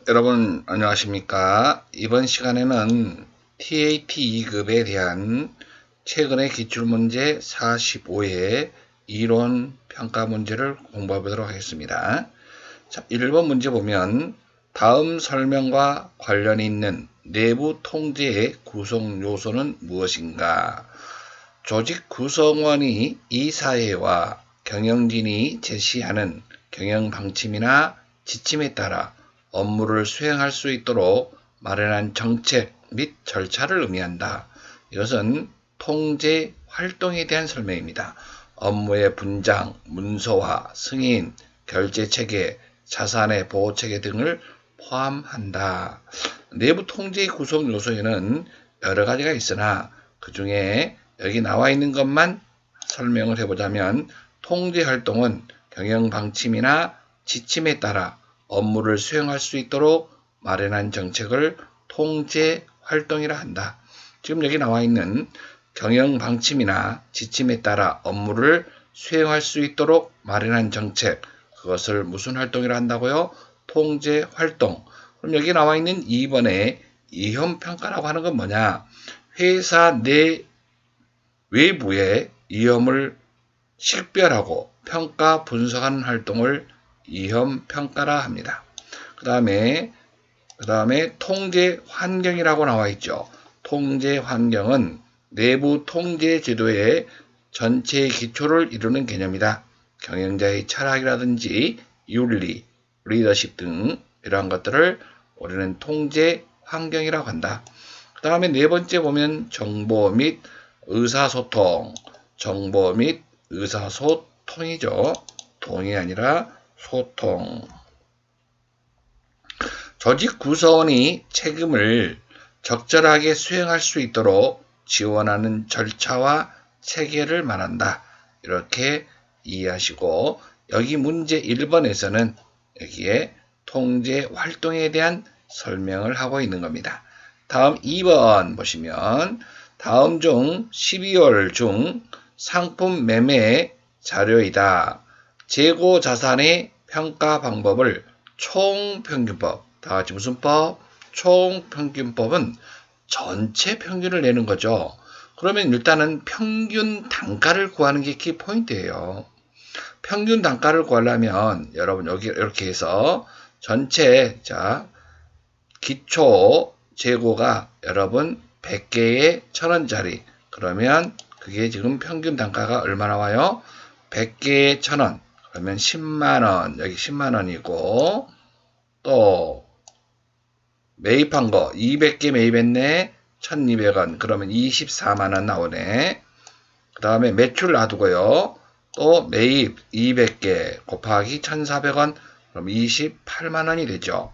여러분 안녕하십니까? 이번 시간에는 TAT 2급에 대한 최근의 기출문제 45의 이론 평가 문제를 공부해 보도록 하겠습니다. 자, 1번 문제 보면 다음 설명과 관련이 있는 내부 통제의 구성 요소는 무엇인가? 조직 구성원이 이 사회와 경영진이 제시하는 경영 방침이나 지침에 따라 업무를 수행할 수 있도록 마련한 정책 및 절차를 의미한다. 이것은 통제 활동에 대한 설명입니다. 업무의 분장, 문서화, 승인, 결제체계, 자산의 보호체계 등을 포함한다. 내부 통제의 구성 요소에는 여러 가지가 있으나 그 중에 여기 나와 있는 것만 설명을 해보자면 통제 활동은 경영 방침이나 지침에 따라 업무를 수행할 수 있도록 마련한 정책을 통제 활동이라 한다. 지금 여기 나와 있는 경영 방침이나 지침에 따라 업무를 수행할 수 있도록 마련한 정책, 그것을 무슨 활동이라 한다고요? 통제 활동. 그럼 여기 나와 있는 2번의 위험평가라고 하는 건 뭐냐? 회사 내 외부의 위험을 식별하고 평가 분석하는 활동을 위험평가라 합니다. 그 다음에 통제 환경이라고 나와 있죠. 통제 환경은 내부 통제 제도의 전체의 기초를 이루는 개념이다. 경영자의 철학이라든지 윤리, 리더십 등 이러한 것들을 우리는 통제 환경이라고 한다. 그 다음에 네 번째 보면 정보 및 의사소통. 정보 및 의사소통이죠. 통이 아니라 소통. 조직 구성원이 책임을 적절하게 수행할 수 있도록 지원하는 절차와 체계를 말한다. 이렇게 이해하시고 여기 문제 1번에서는 여기에 통제 활동에 대한 설명을 하고 있는 겁니다. 다음 2번 보시면 다음 중 12월 중 상품 매매 자료이다. 재고 자산의 평가 방법을 총평균법, 다 같이 무슨 법? 총평균법은 전체 평균을 내는 거죠. 그러면 일단은 평균 단가를 구하는 게 키포인트예요. 평균 단가를 구하려면 여러분 여기 이렇게 해서 전체 기초 재고가 여러분 100개에 1000원짜리 그러면 그게 지금 평균 단가가 얼마 나와요? 100개에 1000원 그러면 10만원 여기 10만원이고 또 매입한 거 200개 매입했네 1200원 그러면 24만원 나오네. 그 다음에 매출 놔두고요. 또 매입 200개 곱하기 1400원 그럼 28만원이 되죠.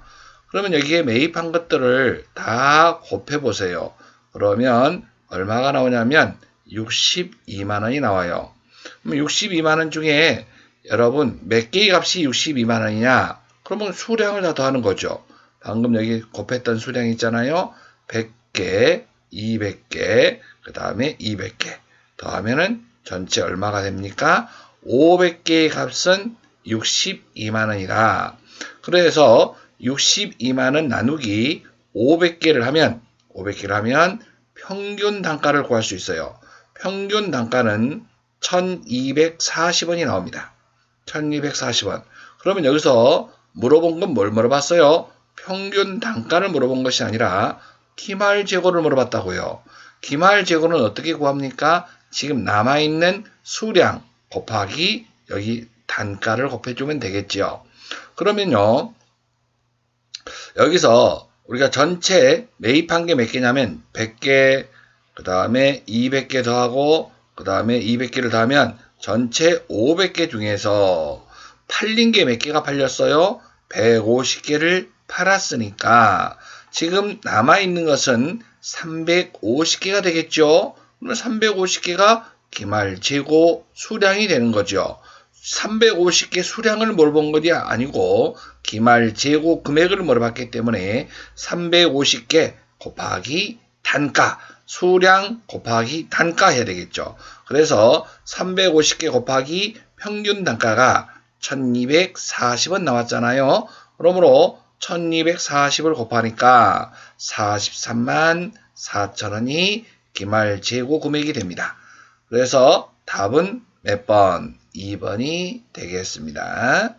그러면 여기에 매입한 것들을 다 곱해보세요. 그러면 얼마가 나오냐면 62만원이 나와요. 그럼 62만원 중에 여러분 몇 개의 값이 62만원이냐? 그러면 수량을 다 더하는 거죠. 방금 여기 곱했던 수량 있잖아요. 100개, 200개, 그 다음에 200개 더하면은 전체 얼마가 됩니까? 500개의 값은 62만원이다. 그래서 62만원 나누기 500개를 하면 평균 단가를 구할 수 있어요. 평균 단가는 1240원이 나옵니다. 1240원. 그러면 여기서 물어본 건 뭘 물어봤어요? 평균 단가를 물어본 것이 아니라 기말 재고를 물어봤다고요. 기말 재고는 어떻게 구합니까? 지금 남아있는 수량 곱하기 여기 단가를 곱해주면 되겠죠. 그러면요. 여기서 우리가 전체 매입한 게 몇 개냐면 100개, 그 다음에 200개 더하고 그 다음에 200개를 더하면 전체 500개 중에서 팔린 게 몇 개가 팔렸어요? 150개를 팔았으니까 지금 남아있는 것은 350개가 되겠죠. 그럼 350개가 기말 재고 수량이 되는 거죠. 350개 수량을 물어본 것이 아니고 기말 재고 금액을 물어봤기 때문에 350개 곱하기 단가, 수량 곱하기 단가 해야 되겠죠. 그래서 350개 곱하기 평균 단가가 1240원 나왔잖아요. 그러므로 1240을 곱하니까 43만 4천원이 기말 재고 금액이 됩니다. 그래서 답은 몇 번? 2번이 되겠습니다.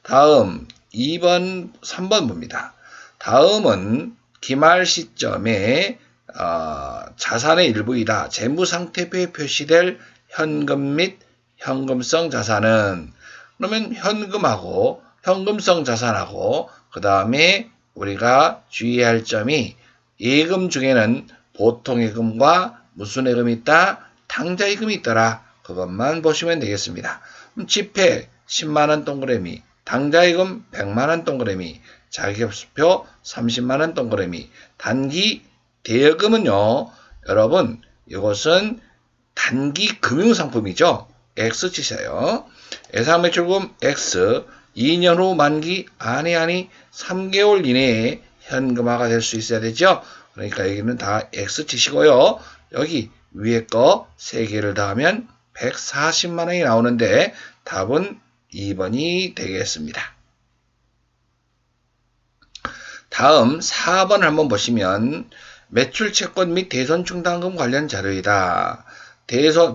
다음 2번, 3번 봅니다. 다음은 기말 시점에 자산의 일부이다. 재무상태표에 표시될 현금 및 현금성 자산은, 그러면 현금하고 현금성 자산하고 그 다음에 우리가 주의해야 할 점이 예금 중에는 보통예금과 무슨 예금이 있다? 당좌예금이 있더라. 그것만 보시면 되겠습니다. 지폐 10만원 동그라미, 당좌예금 100만원 동그라미, 자기계획서 30만원 동그라미. 단기 대여금은요, 여러분 이것은 단기 금융상품이죠. X 치세요. 예상매출금 X, 2년 후 만기 아니 3개월 이내에 현금화가 될 수 있어야 되죠. 그러니까 여기는 다 X 치시고요. 여기 위에 거 3개를 더하면 140만원이 나오는데 답은 2번이 되겠습니다. 다음 4번을 한번 보시면 매출채권 및 대손충당금 관련 자료이다.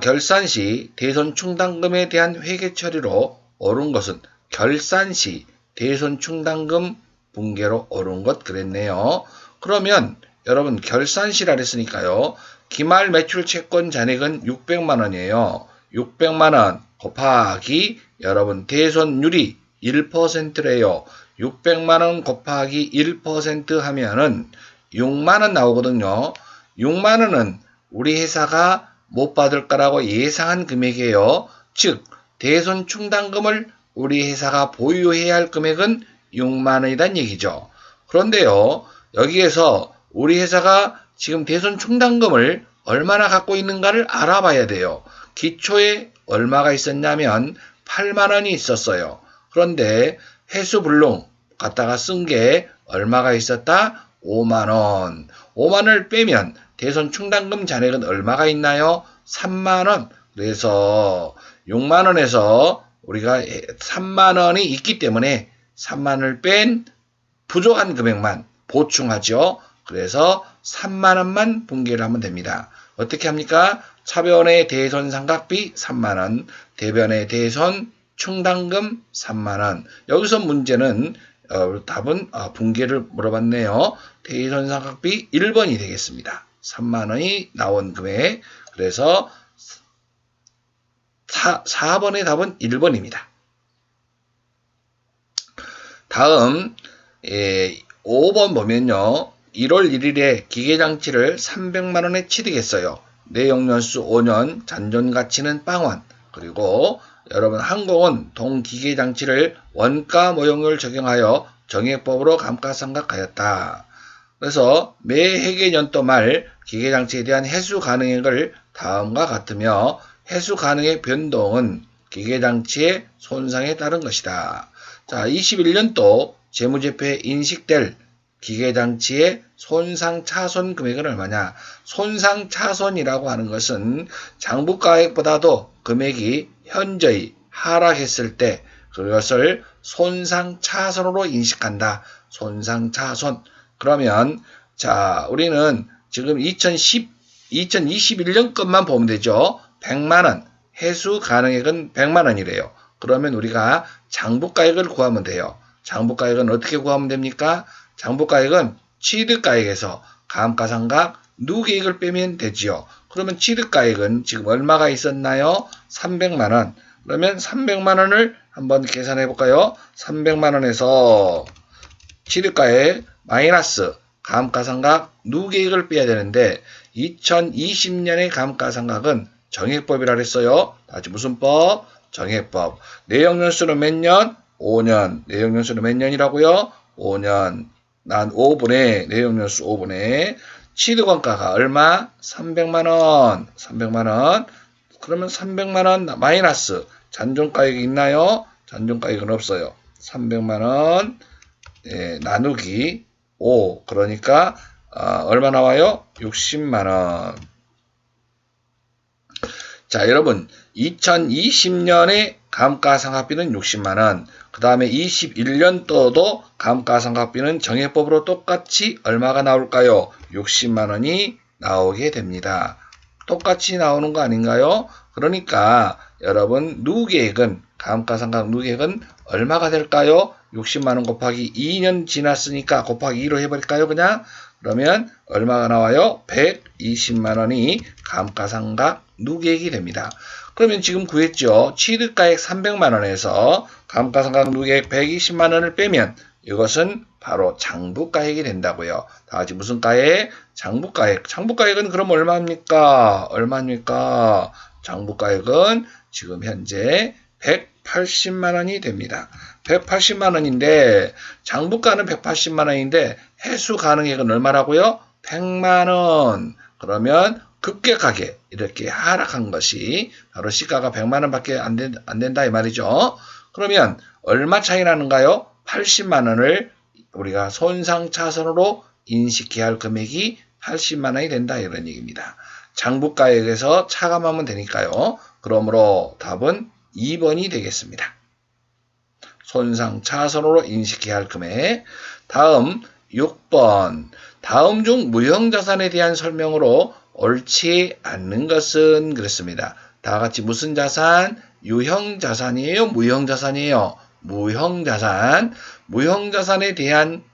결산 시 대손충당금에 대한 회계 처리로 옳은 것은 결산 시 대손충당금 붕괴로 옳은 것 그랬네요. 그러면 여러분 결산 시라 그랬으니까요. 기말 매출채권 잔액은 600만원이에요. 600만원 곱하기 여러분 대손율이 1%래요. 600만원 곱하기 1% 하면은 6만원 나오거든요. 6만원은 우리 회사가 못 받을 거라고 예상한 금액이에요. 즉 대손충당금을 우리 회사가 보유해야 할 금액은 6만원이란 얘기죠. 그런데요, 여기에서 우리 회사가 지금 대손충당금을 얼마나 갖고 있는가를 알아봐야 돼요. 기초에 얼마가 있었냐면 8만원이 있었어요. 그런데 회수불능 갖다가 쓴 게 얼마가 있었다? 5만원. 5만원을 빼면 대손충당금 잔액은 얼마가 있나요? 3만원. 그래서 6만원에서 우리가 3만원이 있기 때문에 3만원을 뺀 부족한 금액만 보충하죠. 그래서 3만원만 붕괴를 하면 됩니다. 어떻게 합니까? 차변의 대손상각비 3만원, 대변의 대손충당금 3만원. 여기서 문제는 답은 붕괴를 물어봤네요. 대손상각비 1번이 되겠습니다. 3만원이 나온 금액. 그래서 4번의 답은 1번입니다. 다음 5번 보면요. 1월 1일에 기계장치를 300만원에 취득했어요. 내용연수 5년, 잔존가치는 빵원. 그리고 여러분 항공은 동기계장치를 원가 모형을 적용하여 정액법으로 감가상각하였다. 그래서 매 회계연도 말 기계장치에 대한 해수 가능액을 다음과 같으며 해수 가능액 변동은 기계장치의 손상에 따른 것이다. 자, 21년도 재무제표에 인식될 기계장치의 손상차손 금액은 얼마냐? 손상차손이라고 하는 것은 장부가액보다도 금액이 현저히 하락했을 때 그것을 손상차손으로 인식한다. 손상차손. 그러면 자, 우리는 지금 2021년 것만 보면 되죠. 100만원. 해수 가능액은 100만원이래요. 그러면 우리가 장부가액을 구하면 돼요. 장부가액은 어떻게 구하면 됩니까? 장부가액은 취득가액에서 감가상각 누계액을 빼면 되지요. 그러면 취득가액은 지금 얼마가 있었나요? 300만원. 그러면 300만원을 한번 계산해 볼까요? 300만원에서 취득가액 마이너스 감가상각 누계액을 빼야 되는데 2020년의 감가상각은 정액법이라 그랬어요. 다시 무슨 법? 정액법. 내역연수는 몇 년? 5년. 내역연수는 몇 년이라고요? 5년. 난 5분의 내역연수 5분의 취득원가가 얼마? 300만원. 300만원. 그러면 300만원 마이너스 잔존가액이 있나요? 잔존가액은 없어요. 300만원 나누기 5. 그러니까 얼마 나와요? 60만원. 자, 여러분 2020년에 감가상각비는 60만원. 그 다음에 21년도도 감가상각비는 정액법으로 똑같이 얼마가 나올까요? 60만원이 나오게 됩니다. 똑같이 나오는 거 아닌가요? 그러니까 여러분 누계액은 감가상각 누계액은 얼마가 될까요? 60만원 곱하기 2년 지났으니까 곱하기 2로 해버릴까요? 그냥 그러면 얼마가 나와요? 120만원이 감가상각 누계액이 됩니다. 그러면 지금 구했죠. 취득가액 300만원에서 감가상각 누계액 120만원을 빼면 이것은 바로 장부가액이 된다고요. 다같이 무슨 가액? 장부가액. 장부가액은 그럼 얼마입니까? 장부가액은 지금 현재 180만원이 됩니다. 180만원인데 장부가는 180만원인데 해수 가능액은 얼마라고요? 100만원. 그러면 급격하게 이렇게 하락한 것이 바로 시가가 100만원밖에 안 된다 이 말이죠. 그러면 얼마 차이 나는가요? 80만원을 우리가 손상차선으로 인식해야 할 금액이 80만원이 된다 이런 얘기입니다. 장부가액에서 차감하면 되니까요. 그러므로 답은 2번이 되겠습니다. 손상차선으로 인식해야 할 금액. 다음 6번. 다음 중 무형자산에 대한 설명으로 옳지 않는 것은 그랬습니다. 다같이 무슨 자산? 유형자산이에요? 무형자산이에요? 무형자산. 무형자산에 대한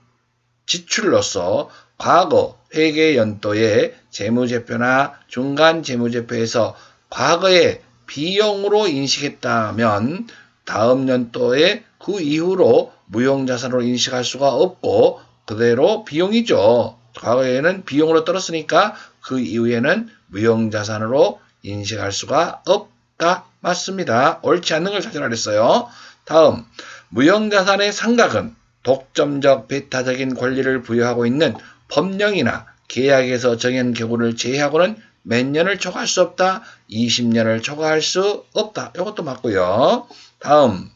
지출로서 과거 회계연도의 재무제표나 중간재무제표에서 과거의 비용으로 인식했다면 다음 연도에 그 이후로 무형자산으로 인식할 수가 없고 그대로 비용이죠. 과거에는 비용으로 떨었으니까 그 이후에는 무형자산으로 인식할 수가 없다. 맞습니다. 옳지 않는 걸 찾으라 그랬어요. 다음, 무형자산의 상각은 독점적 배타적인 권리를 부여하고 있는 법령이나 계약에서 정한 경우를 제외하고는 몇 년을 초과할 수 없다. 20년을 초과할 수 없다. 이것도 맞고요. 다음,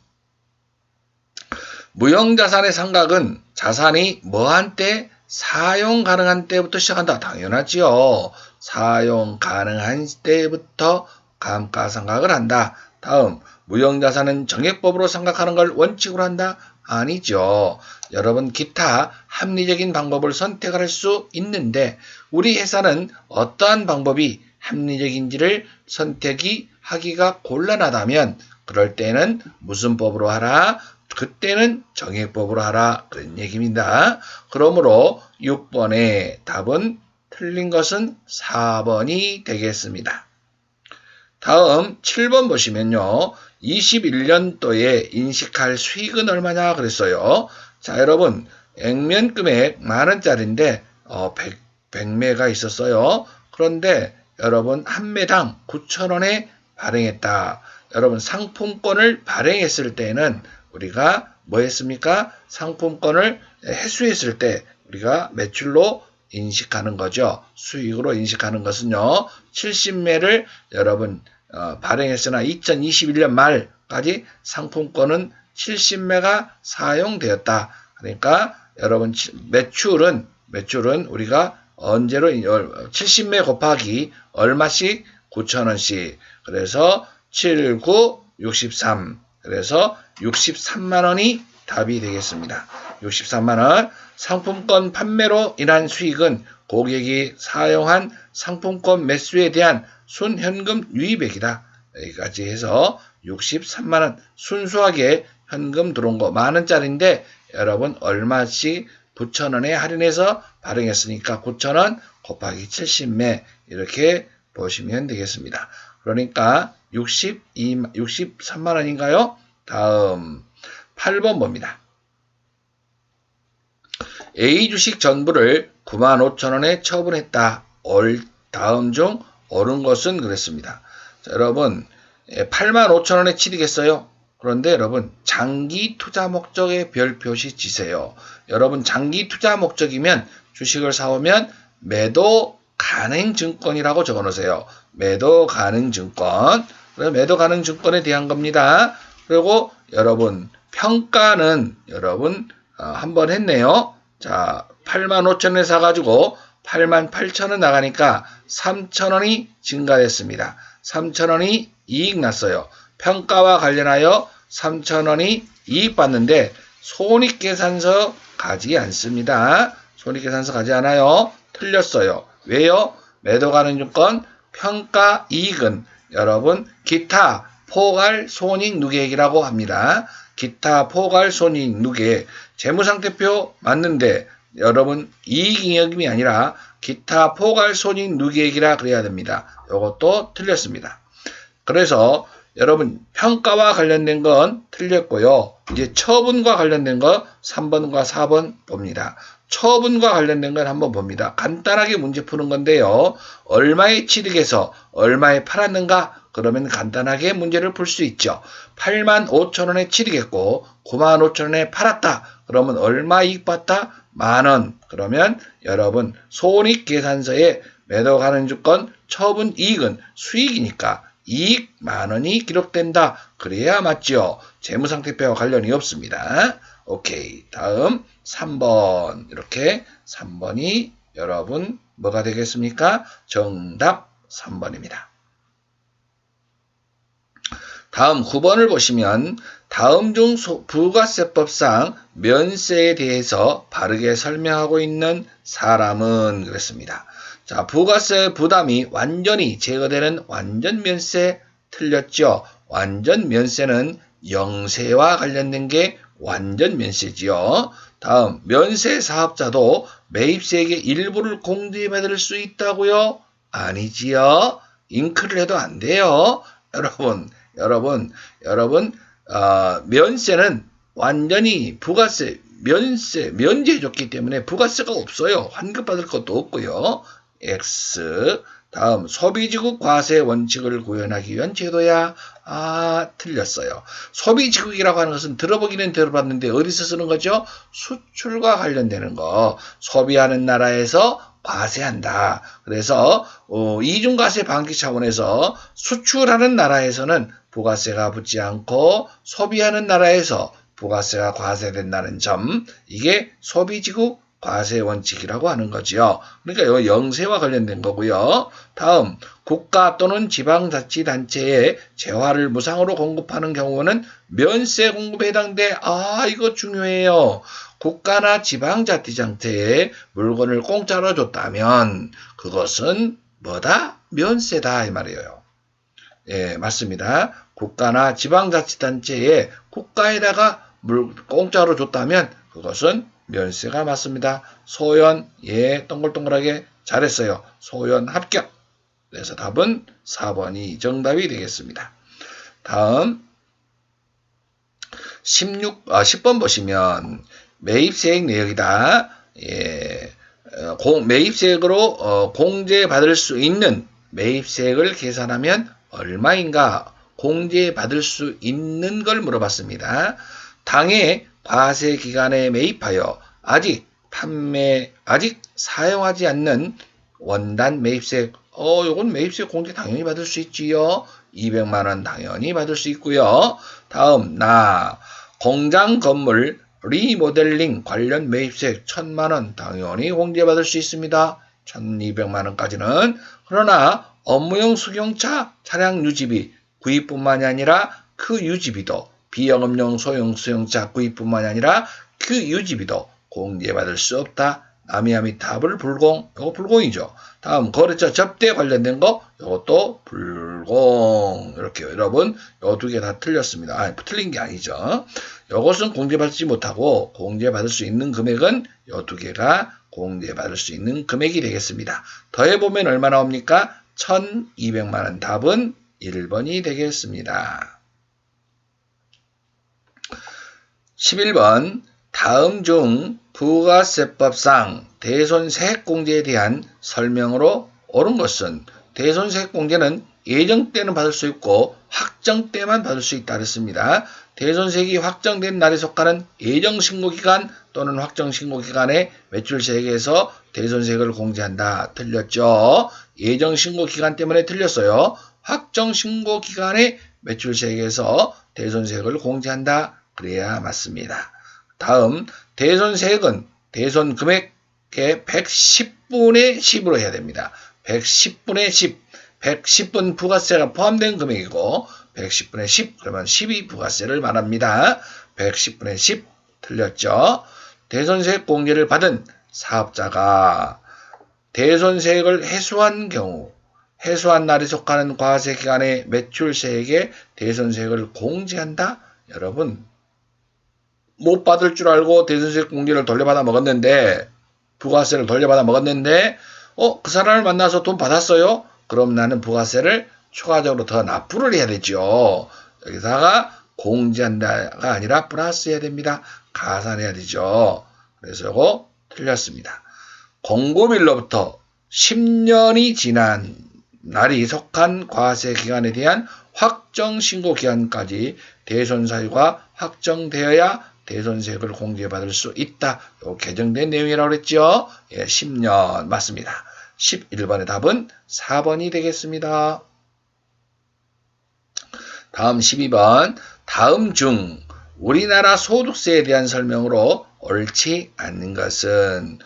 무형자산의 상각은 자산이 뭐한 때? 사용 가능한 때부터 시작한다. 당연하지요. 사용 가능한 때부터 감가상각을 한다. 다음, 무형자산은 정액법으로 상각하는 걸 원칙으로 한다? 아니죠. 여러분 기타 합리적인 방법을 선택할 수 있는데 우리 회사는 어떠한 방법이 합리적인지를 선택하기가 곤란하다면 그럴 때는 무슨 법으로 하라? 그때는 정액법으로 하라. 그런 얘기입니다. 그러므로 6번의 답은 틀린 것은 4번이 되겠습니다. 다음 7번 보시면요. 21년도에 인식할 수익은 얼마냐 그랬어요. 자, 여러분 액면금액 만원짜리인데 100매가 있었어요. 그런데 여러분 한 매당 9,000원에 발행했다. 여러분 상품권을 발행했을 때는 우리가 뭐 했습니까? 상품권을 회수했을 때 우리가 매출로 인식하는 거죠. 수익으로 인식하는 것은요. 70매를 여러분 발행했으나 2021년 말까지 상품권은 70매가 사용되었다. 그러니까 여러분 매출은 우리가 언제로 70매 곱하기 얼마씩? 9,000원씩. 그래서 7, 9, 63. 그래서 63만원이 답이 되겠습니다. 63만원. 상품권 판매로 인한 수익은 고객이 사용한 상품권 매수에 대한 순현금 유입액이다. 여기까지 해서 63만원. 순수하게 현금 들어온 거 만원짜리인데 여러분 얼마씩 9,000원에 할인해서 발행했으니까 9,000원 곱하기 70매 이렇게 보시면 되겠습니다. 그러니까 63만원인가요? 다음 8번 봅니다. A 주식 전부를 95,000원에 처분했다. 다음 중 옳은 것은 그랬습니다. 자, 여러분 85,000원에 취득했어요. 그런데 여러분 장기 투자 목적에 별 표시 지세요. 여러분 장기 투자 목적이면 주식을 사오면 매도 가능 증권이라고 적어 놓으세요. 매도 가능 증권. 그래서 매도 가능 증권에 대한 겁니다. 그리고 여러분 평가는 여러분 한번 했네요. 자, 85,000원에 사가지고 88,000원 나가니까 3,000원이 증가됐습니다. 3,000원이 이익 났어요. 평가와 관련하여 3,000원이 이익받는데 손익계산서 가지 않습니다. 손익계산서 가지 않아요. 틀렸어요. 왜요? 매도가능증권 평가이익은 여러분 기타 포괄손익누계액이라고 합니다. 기타 포괄손익누계액 재무상태표 맞는데 여러분 이익잉여금이 아니라 기타 포괄손익누계액이라 그래야 됩니다. 이것도 틀렸습니다. 그래서 여러분 평가와 관련된 건 틀렸고요. 이제 처분과 관련된 거 3번과 4번 봅니다. 처분과 관련된 건 한번 봅니다. 간단하게 문제 푸는 건데요. 얼마에 취득해서 얼마에 팔았는가? 그러면 간단하게 문제를 풀 수 있죠. 85,000원에 취득했고 95,000원에 팔았다. 그러면 얼마 이익 봤다? 만원. 그러면 여러분 손익계산서에 매도가능주권 처분 이익은 수익이니까 이익 만원이 기록된다. 그래야 맞죠. 재무상태표와 관련이 없습니다. 오케이. 다음 3번. 이렇게 3번이 여러분 뭐가 되겠습니까? 정답 3번입니다. 다음 9번을 보시면 다음 중 부가세법상 면세에 대해서 바르게 설명하고 있는 사람은 그랬습니다. 자, 부가세 부담이 완전히 제거되는 완전 면세 틀렸죠. 완전 면세는 영세와 관련된 게 완전 면세지요. 다음 면세 사업자도 매입세액의 일부를 공제받을 수 있다고요? 아니지요. 잉크를 해도 안 돼요. 여러분, 면세는 완전히 부가세, 면제해줬기 때문에 부가세가 없어요. 환급받을 것도 없고요. X. 다음, 소비지국 과세 원칙을 구현하기 위한 제도야. 틀렸어요. 소비지국이라고 하는 것은 들어보기는 들어봤는데 어디서 쓰는 거죠? 수출과 관련되는 거. 소비하는 나라에서 과세한다. 그래서 이중과세 방지 차원에서 수출하는 나라에서는 부가세가 붙지 않고 소비하는 나라에서 부가세가 과세된다는 점, 이게 소비지국 과세 원칙이라고 하는 거죠. 그러니까 영세와 관련된 거고요. 다음, 국가 또는 지방자치단체에 재화를 무상으로 공급하는 경우는 면세 공급에 해당돼. 이거 중요해요. 국가나 지방자치단체에 물건을 공짜로 줬다면 그것은 뭐다? 면세다 이 말이에요. 예, 맞습니다. 국가나 지방자치단체에 국가에다가 공짜로 줬다면 그것은 면세가 맞습니다. 소연, 예, 동글동글하게 잘했어요. 소연 합격. 그래서 답은 4번이 정답이 되겠습니다. 다음 10번 보시면 매입세액 내역이다. 예, 매입세액으로 공제받을 수 있는 매입세액을 계산하면 얼마인가? 공제받을 수 있는 걸 물어봤습니다. 당해 과세 기간에 매입하여 아직 사용하지 않는 원단 매입세액, 요건 매입세액 공제 당연히 받을 수 있지요. 200만원 당연히 받을 수 있고요. 다음, 공장 건물 리모델링 관련 매입세액 1,000만원 당연히 공제받을 수 있습니다. 1,200만원까지는. 그러나 업무용 승용차 차량 유지비 구입뿐만이 아니라 그 유지비도, 비영업용 소형 수용차 구입뿐만이 아니라 그 유지비도 공제받을 수 없다. 남이함이 답을 불공. 이거 불공이죠. 다음 거래처 접대 관련된 거 이것도 불공. 이렇게 여러분 요 두 개 다 틀렸습니다. 틀린 게 아니죠. 이것은 공제받지 못하고 공제받을 수 있는 금액은 요 두 개가 공제받을 수 있는 금액이 되겠습니다. 더해보면 얼마 나옵니까? 1,200만원. 답은 1번이 되겠습니다. 11번 다음 중 부가세법상 대손세액 공제에 대한 설명으로 옳은 것은 대손세액 공제는 예정 때는 받을 수 있고 확정 때만 받을 수 있다 그랬습니다. 대손세액이 확정된 날에 속하는 예정 신고기간 또는 확정 신고기간에 매출세액에서 대손세액을 공제한다. 틀렸죠? 예정 신고기간 때문에 틀렸어요. 확정 신고기간에 매출세액에서 대손세액을 공제한다. 그래야 맞습니다. 다음 대손세액은 대손 금액의 110분의 10으로 해야 됩니다. 110분의 10. 110분 부가세가 포함된 금액이고 110분의 10 그러면 10이 부가세를 말합니다. 110분의 10 틀렸죠. 대손세액 공제를 받은 사업자가 대손세액을 회수한 경우 회수한 날에 속하는 과세 기간의 매출세액에 대손세액을 공제한다. 여러분 못 받을 줄 알고 대손세액 공제를 돌려받아 먹었는데 부가세를 돌려받아 먹었는데 그 사람을 만나서 돈 받았어요? 그럼 나는 부가세를 추가적으로 더 납부를 해야 되죠. 여기다가 공제한다가 아니라 플러스 해야 됩니다. 가산해야 되죠. 그래서 이거 틀렸습니다. 공급일로부터 10년이 지난 날이 속한 과세 기간에 대한 확정 신고 기간까지 대손사유가 확정되어야 대손세액을 공제받을 수 있다. 요 개정된 내용이라고 그랬죠. 예, 10년 맞습니다. 11번의 답은 4번이 되겠습니다. 다음 12번. 다음 중 우리나라 소득세에 대한 설명으로 옳지 않는 것은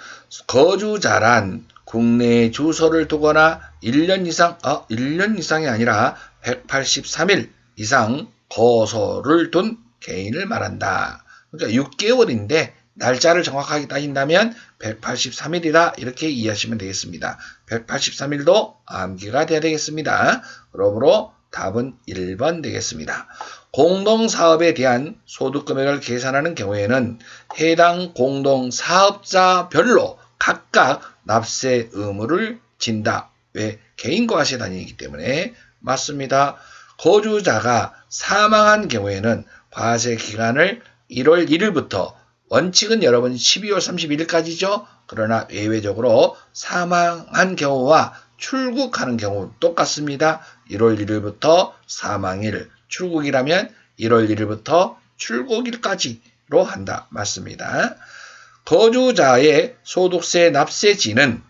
거주자란 국내에 주소를 두거나 1년 이상, 1년 이상이 아니라 183일 이상 거소를 둔 개인을 말한다. 그러니까 6개월인데 날짜를 정확하게 따진다면 183일이다. 이렇게 이해하시면 되겠습니다. 183일도 암기가 돼야 되겠습니다. 그러므로 답은 1번 되겠습니다. 공동사업에 대한 소득금액을 계산하는 경우에는 해당 공동사업자별로 각각 납세 의무를 진다. 왜? 개인과세 단위이기 때문에 맞습니다. 거주자가 사망한 경우에는 과세 기간을 1월 1일부터 원칙은 여러분 12월 31일까지죠. 그러나 예외적으로 사망한 경우와 출국하는 경우 똑같습니다. 1월 1일부터 사망일, 출국이라면 1월 1일부터 출국일까지로 한다. 맞습니다. 거주자의 소득세 납세지는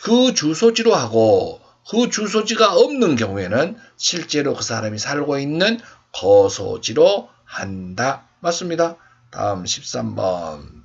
그 주소지로 하고 그 주소지가 없는 경우에는 실제로 그 사람이 살고 있는 거소지로 한다. 맞습니다. 다음 13번.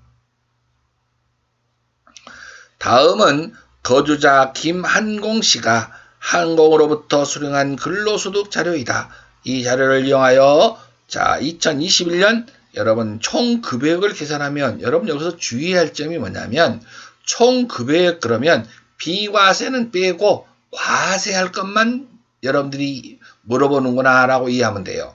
다음은 거주자 김한공 씨가 한공으로부터 수령한 근로소득 자료이다. 이 자료를 이용하여 2021년 여러분 총 급여액을 계산하면 여러분 여기서 주의할 점이 뭐냐면 총 급여액 그러면 비과세는 빼고 과세할 것만 여러분들이 물어보는구나 라고 이해하면 돼요.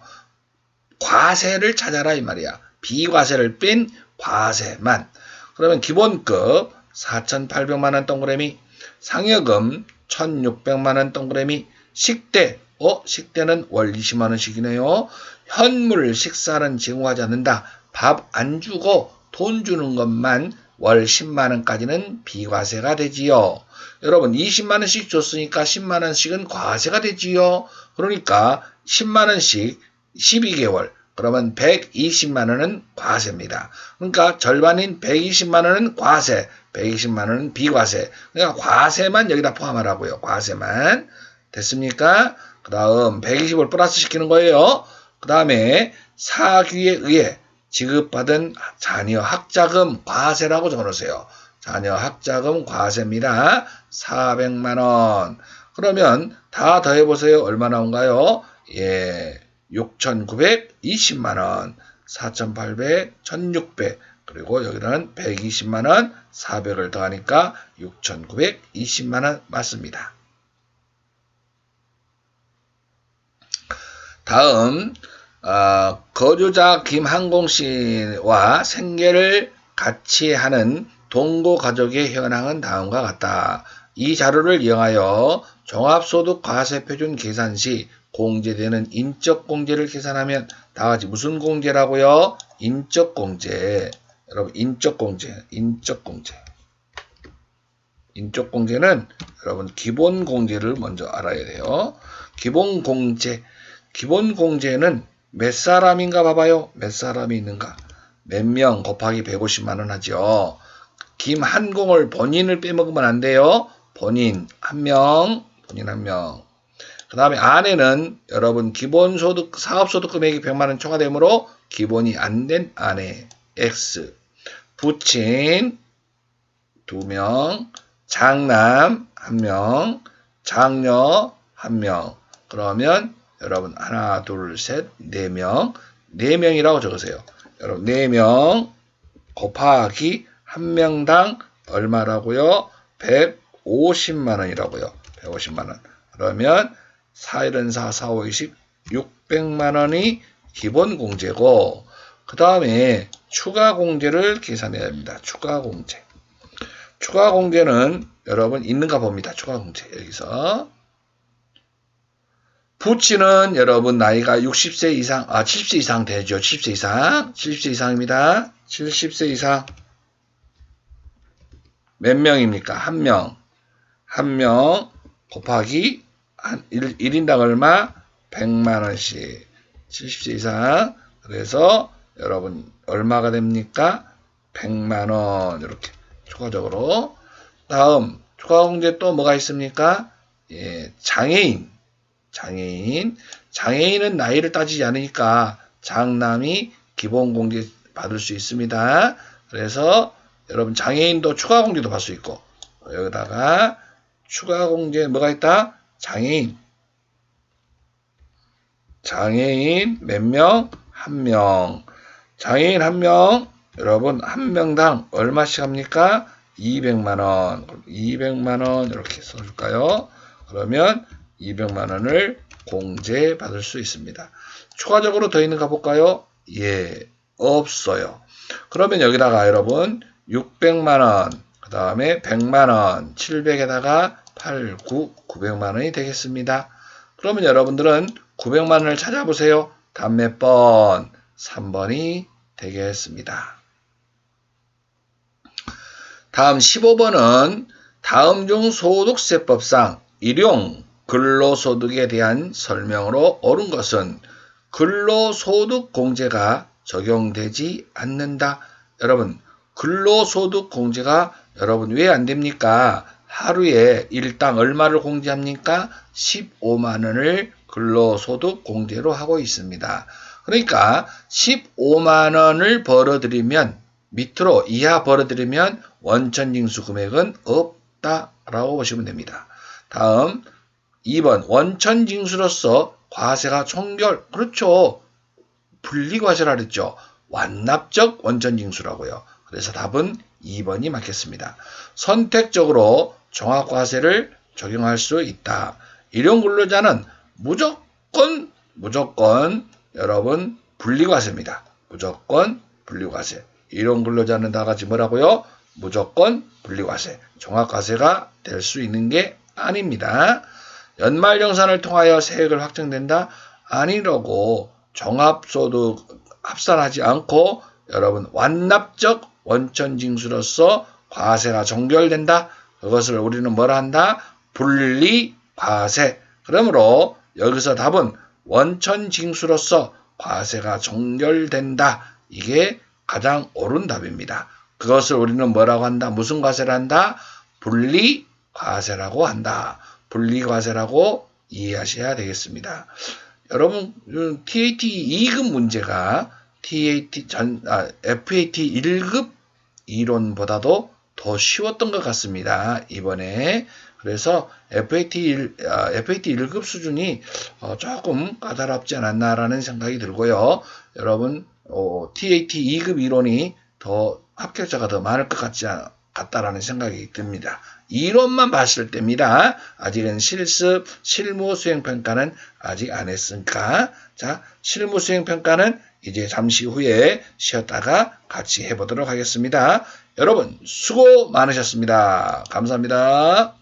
과세를 찾아라 이 말이야. 비과세를 뺀 과세만. 그러면 기본급 4,800만원 동그라미, 상여금 1,600만원 동그라미, 식대, 식대는 월 20만원씩이네요. 현물 식사는 제공하지 않는다. 밥 안 주고 돈 주는 것만 월 10만원까지는 비과세가 되지요. 여러분 20만원씩 줬으니까 10만원씩은 과세가 되지요. 그러니까 10만원씩 12개월 그러면 120만원은 과세입니다. 그러니까 절반인 120만원은 과세, 120만원은 비과세. 그러니까 과세만 여기다 포함하라고요. 과세만. 됐습니까? 그 다음 120을 플러스 시키는 거예요. 그 다음에 사규에 의해 지급받은 자녀 학자금 과세라고 적어놓으세요. 자녀 학자금 과세입니다. 400만원. 그러면 다 더해보세요. 얼마 나온가요? 6,920만원, 4,800, 1,600, 그리고 여기는 120만원, 400을 더하니까 6,920만원 맞습니다. 다음 거주자 김한공 씨와 생계를 같이 하는 동거 가족의 현황은 다음과 같다. 이 자료를 이용하여 종합소득과세표준 계산 시 공제되는 인적공제를 계산하면 다같이 무슨 공제라고요? 인적공제. 여러분 인적공제는 여러분 기본공제를 먼저 알아야 돼요. 기본공제는 몇 사람인가 봐봐요. 몇 사람이 있는가. 몇 명 곱하기 150만원 하죠. 김한공을 본인을 빼먹으면 안 돼요. 본인 한 명. 그 다음에 아내는 여러분 기본소득, 사업소득 금액이 100만원 초과되므로 기본이 안 된 아내 X. 부친 2명, 장남 1명, 장녀 1명. 그러면 여러분 하나, 둘, 셋, 4명. 4명이라고 적으세요. 여러분 4명 곱하기 1명당 얼마라고요? 150만 원이라고요. 150만 원. 그러면 4, 1, 4, 4, 5, 20, 600만 원이 기본 공제고 그 다음에 추가 공제를 계산해야 합니다. 추가 공제. 추가 공제는 여러분 있는가 봅니다. 추가 공제. 여기서 부치는 여러분 나이가 60세 이상, 70세 이상 되죠. 70세 이상. 70세 이상입니다. 70세 이상. 몇 명입니까? 1명. 1명 곱하기 1인당 얼마? 100만 원씩. 70세 이상. 그래서 여러분 얼마가 됩니까? 100만 원. 이렇게 추가적으로. 다음 추가 공제 또 뭐가 있습니까? 예, 장애인. 장애인은 나이를 따지지 않으니까 장남이 기본 공제 받을 수 있습니다. 그래서 여러분 장애인도 추가 공제도 받을 수 있고 여기다가 추가 공제 뭐가 있다? 장애인 몇 명? 1명. 장애인 1명 여러분 1명당 얼마씩 합니까? 200만 원. 200만 원 이렇게 써줄까요? 그러면 200만 원을 공제 받을 수 있습니다. 추가적으로 더 있는가 볼까요? 예, 없어요. 그러면 여기다가 여러분 600만 원, 그 다음에 100만 원, 700에다가 8, 9, 900만 원이 되겠습니다. 그러면 여러분들은 900만 원을 찾아보세요. 다음 몇 번? 3번이 되겠습니다. 다음 15번은 다음 중 소득세법상 일용 근로소득에 대한 설명으로 옳은 것은 근로소득공제가 적용되지 않는다. 여러분 근로소득공제가 여러분 왜 안 됩니까? 하루에 일당 얼마를 공제합니까? 15만 원을 근로소득공제로 하고 있습니다. 그러니까 15만 원을 벌어들이면 밑으로 이하 벌어들이면 원천징수 금액은 없다라고 보시면 됩니다. 다음 2번 원천징수로서 과세가 총결. 그렇죠. 분리과세라 그랬죠. 완납적 원천징수라고요. 그래서 답은 2번이 맞겠습니다. 선택적으로 종합과세를 적용할 수 있다. 일용근로자는 무조건 여러분 분리과세입니다. 무조건 분리과세. 일용근로자는 다 같이 뭐라고요? 무조건 분리과세. 종합과세가 될 수 있는 게 아닙니다. 연말정산을 통하여 세액을 확정된다? 아니라고 종합소득 합산하지 않고 여러분 완납적 원천징수로서 과세가 종결된다? 그것을 우리는 뭐라 한다? 분리과세. 그러므로 여기서 답은 원천징수로서 과세가 종결된다. 이게 가장 옳은 답입니다. 그것을 우리는 뭐라고 한다? 무슨 과세를 한다? 분리과세라고 한다. 분리과세라고 이해하셔야 되겠습니다. 여러분 TAT 2급 문제가 FAT 1급 이론보다도 더 쉬웠던 것 같습니다. 이번에. 그래서 FAT 1급 수준이 조금 까다롭지 않았나라는 생각이 들고요. 여러분 TAT 2급 이론이 더 합격자가 더 많을 것 같다라는 생각이 듭니다. 이론만 봤을 때입니다. 아직은 실습, 실무 수행평가는 아직 안 했으니까 자 실무 수행평가는 이제 잠시 후에 쉬었다가 같이 해보도록 하겠습니다. 여러분 수고 많으셨습니다. 감사합니다.